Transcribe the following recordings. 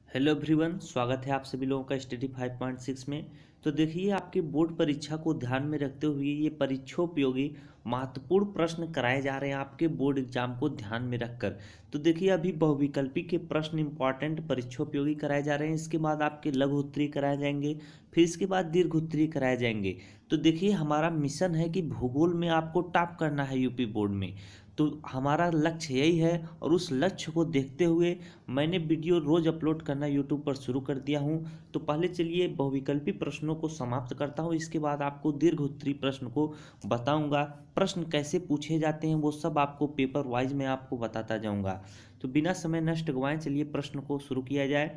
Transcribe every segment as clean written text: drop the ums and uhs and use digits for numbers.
Hello everyone, स्वागत है आप सभी लोगों का स्टडी 5.6 में। तो देखिए, आपकी बोर्ड परीक्षा को ध्यान में रखते हुए ये परीक्षोपयोगी महत्वपूर्ण प्रश्न कराए जा रहे हैं आपके बोर्ड एग्जाम को ध्यान में रखकर। तो देखिए, अभी बहुविकल्पी के प्रश्न इंपॉर्टेंट परीक्षोपयोगी कराए जा रहे हैं। इसके बाद आपके लघु उत्तरीय कराए जाएंगे, फिर इसके बाद दीर्घ उत्तरीय कराए जाएंगे। तो देखिए, हमारा मिशन है कि भूगोल में आपको टॉप करना है यूपी बोर्ड में। तो हमारा लक्ष्य यही है और उस लक्ष्य को देखते हुए मैंने वीडियो रोज़ अपलोड करना यूट्यूब पर शुरू कर दिया हूं। तो पहले चलिए बहुविकल्पी प्रश्नों को समाप्त करता हूं, इसके बाद आपको दीर्घ उत्तरीय प्रश्न को बताऊंगा। प्रश्न कैसे पूछे जाते हैं वो सब आपको पेपर वाइज में आपको बताता जाऊंगा। तो बिना समय नष्ट गवाएं चलिए प्रश्न को शुरू किया जाए।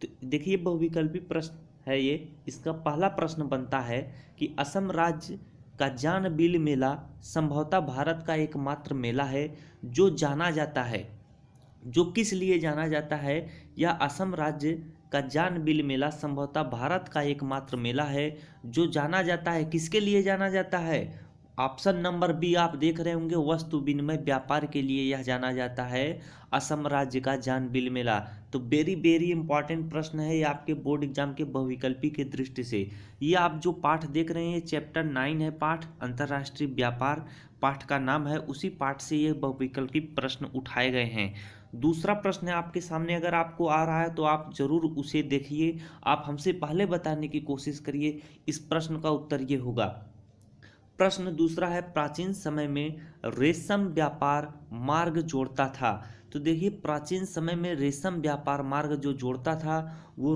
तो देखिए, बहुविकल्पी प्रश्न है ये। इसका पहला प्रश्न बनता है कि असम राज्य का जानबिल मेला संभवतः भारत का एकमात्र मेला है जो जाना जाता है। जो किस लिए जाना जाता है? यह असम राज्य का जानबिल मेला संभवतः भारत का एकमात्र मेला है जो जाना जाता है। किसके लिए जाना जाता है? ऑप्शन नंबर बी आप देख रहे होंगे, वस्तु विनिमय व्यापार के लिए यह जाना जाता है, असम राज्य का जानबिल मेला। तो वेरी वेरी इंपॉर्टेंट प्रश्न है ये आपके बोर्ड एग्जाम के बहुविकल्पी के दृष्टि से। ये आप जो पाठ देख रहे हैं चैप्टर 9 है, पाठ अंतर्राष्ट्रीय व्यापार पाठ का नाम है। उसी पाठ से ये बहुविकल्पी प्रश्न उठाए गए हैं। दूसरा प्रश्न है आपके सामने, अगर आपको आ रहा है तो आप जरूर उसे देखिए। आप हमसे पहले बताने की कोशिश करिए। इस प्रश्न का उत्तर ये होगा। प्रश्न दूसरा है, प्राचीन समय में रेशम व्यापार मार्ग जोड़ता था। तो देखिए, प्राचीन समय में रेशम व्यापार मार्ग जो जोड़ता था वो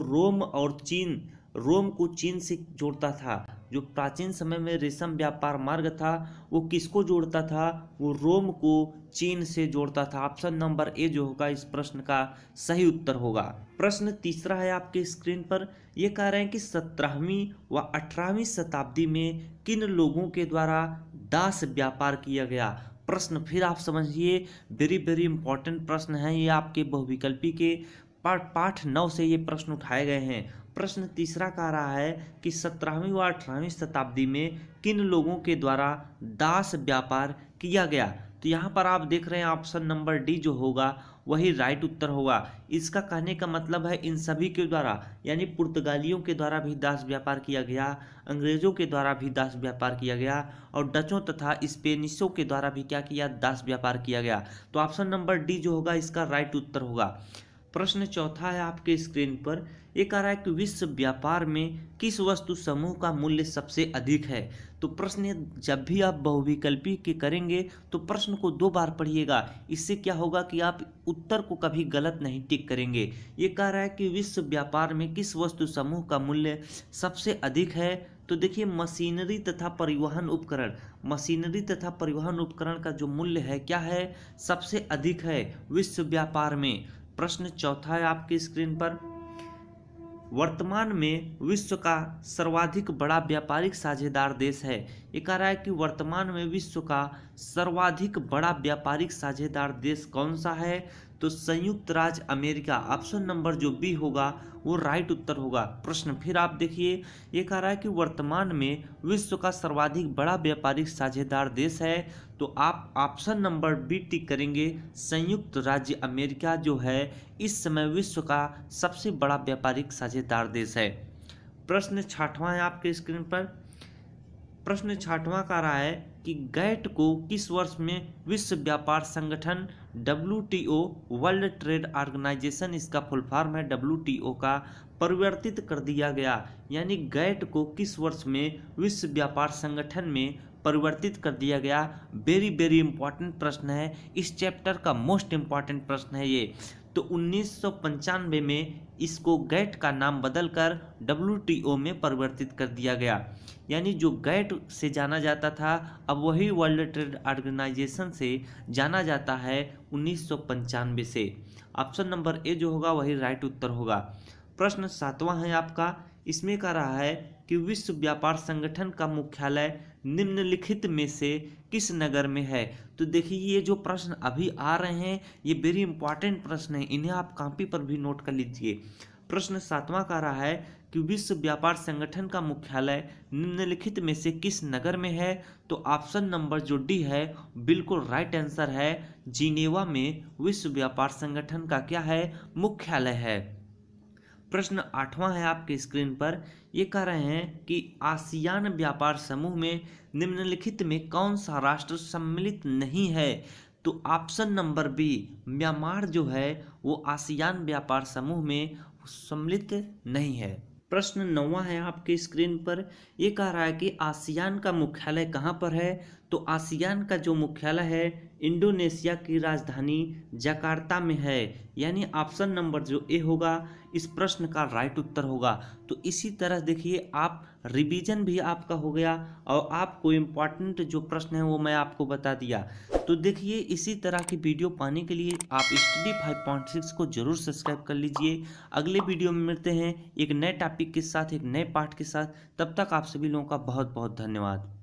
रोम को चीन से जोड़ता था। जो प्राचीन समय में रेशम व्यापार मार्ग था वो किसको जोड़ता था? वो रोम को चीन से जोड़ता था। ऑप्शन नंबर ए जो होगा इस प्रश्न का सही उत्तर होगा। प्रश्न तीसरा है आपके स्क्रीन पर। ये कह रहे हैं कि 17वीं व 18वीं शताब्दी में किन लोगों के द्वारा दास व्यापार किया गया? प्रश्न फिर आप समझिए, वेरी वेरी इंपॉर्टेंट प्रश्न है ये आपके बहुविकल्पी के पाठ 9 से ये प्रश्न उठाए गए हैं। प्रश्न तीसरा कह रहा है कि 17वीं व 18वीं शताब्दी में किन लोगों के द्वारा दास व्यापार किया गया? तो यहाँ पर आप देख रहे हैं ऑप्शन नंबर डी जो होगा वही राइट उत्तर होगा। इसका कहने का मतलब है इन सभी के द्वारा, यानी पुर्तगालियों के द्वारा भी दास व्यापार किया गया, अंग्रेजों के द्वारा भी दास व्यापार किया गया और डचों तथा स्पेनिशों के द्वारा भी क्या किया? दास व्यापार किया गया। तो ऑप्शन नंबर डी जो होगा इसका राइट उत्तर होगा। प्रश्न चौथा है आपके स्क्रीन पर। ये कह रहा है कि विश्व व्यापार में किस वस्तु समूह का मूल्य सबसे अधिक है? तो प्रश्न जब भी आप बहुविकल्पी के करेंगे तो प्रश्न को 2 बार पढ़िएगा। इससे क्या होगा कि आप उत्तर को कभी गलत नहीं टिक करेंगे। ये कह रहा है कि विश्व व्यापार में किस वस्तु समूह का मूल्य सबसे अधिक है? तो देखिए, मशीनरी तथा परिवहन उपकरण। मशीनरी तथा परिवहन उपकरण का जो मूल्य है क्या है? सबसे अधिक है विश्व व्यापार में। प्रश्न चौथा है आपकी स्क्रीन पर। वर्तमान में विश्व का सर्वाधिक बड़ा व्यापारिक साझेदार देश है। ये कह रहा है कि वर्तमान में विश्व का सर्वाधिक बड़ा व्यापारिक साझेदार देश कौन सा है? तो संयुक्त राज्य अमेरिका। ऑप्शन नंबर जो बी होगा वो राइट उत्तर होगा। प्रश्न फिर आप देखिए, ये कह रहा है कि वर्तमान में विश्व का सर्वाधिक बड़ा व्यापारिक साझेदार देश है। तो आप ऑप्शन नंबर बी टिक करेंगे। संयुक्त राज्य अमेरिका जो है इस समय विश्व का सबसे बड़ा व्यापारिक साझेदार देश है। प्रश्न छठवां है आपके स्क्रीन पर। प्रश्न छठवां का रहा है कि गैट को किस वर्ष में विश्व व्यापार संगठन WTO वर्ल्ड ट्रेड ऑर्गेनाइजेशन, इसका फुल फॉर्म है WTO का, परिवर्तित कर दिया गया? यानी गैट को किस वर्ष में विश्व व्यापार संगठन में परिवर्तित कर दिया गया? वेरी वेरी इंपॉर्टेंट प्रश्न है, इस चैप्टर का मोस्ट इंपॉर्टेंट प्रश्न है ये। तो 1995 में इसको गैट का नाम बदलकर WTO में परिवर्तित कर दिया गया। यानी जो गैट से जाना जाता था अब वही वर्ल्ड ट्रेड ऑर्गेनाइजेशन से जाना जाता है 1995 से। ऑप्शन नंबर ए जो होगा वही राइट उत्तर होगा। प्रश्न सातवां है आपका। इसमें कह रहा है कि विश्व व्यापार संगठन का मुख्यालय निम्नलिखित में से किस नगर में है? तो देखिए, ये जो प्रश्न अभी आ रहे हैं ये वेरी इंपॉर्टेंट प्रश्न है, इन्हें आप कॉपी पर भी नोट कर लीजिए। प्रश्न सातवां कह रहा है कि विश्व व्यापार संगठन का मुख्यालय निम्नलिखित में से किस नगर में है? तो ऑप्शन नंबर जो डी है बिल्कुल राइट आंसर है। जिनेवा में विश्व व्यापार संगठन का क्या है? मुख्यालय है। प्रश्न 8वां है आपके स्क्रीन पर। ये कह रहे हैं कि आसियान व्यापार समूह में निम्नलिखित में कौन सा राष्ट्र सम्मिलित नहीं है। तो ऑप्शन नंबर बी म्यांमार जो है वो आसियान व्यापार समूह में सम्मिलित नहीं है। प्रश्न 9वां है आपके स्क्रीन पर। ये कह रहा है कि आसियान का मुख्यालय कहाँ पर है। तो आसियान का जो मुख्यालय है इंडोनेशिया की राजधानी जकार्ता में है, यानी ऑप्शन नंबर जो ए होगा इस प्रश्न का राइट उत्तर होगा। तो इसी तरह देखिए आप रिवीजन भी आपका हो गया और आपको इम्पॉर्टेंट जो प्रश्न है वो मैं आपको बता दिया। तो देखिए इसी तरह की वीडियो पाने के लिए आप स्टडी 5.6 को जरूर सब्सक्राइब कर लीजिए। अगले वीडियो में मिलते हैं एक नए टॉपिक के साथ, एक नए पाठ के साथ। तब तक आप सभी लोगों का बहुत बहुत धन्यवाद।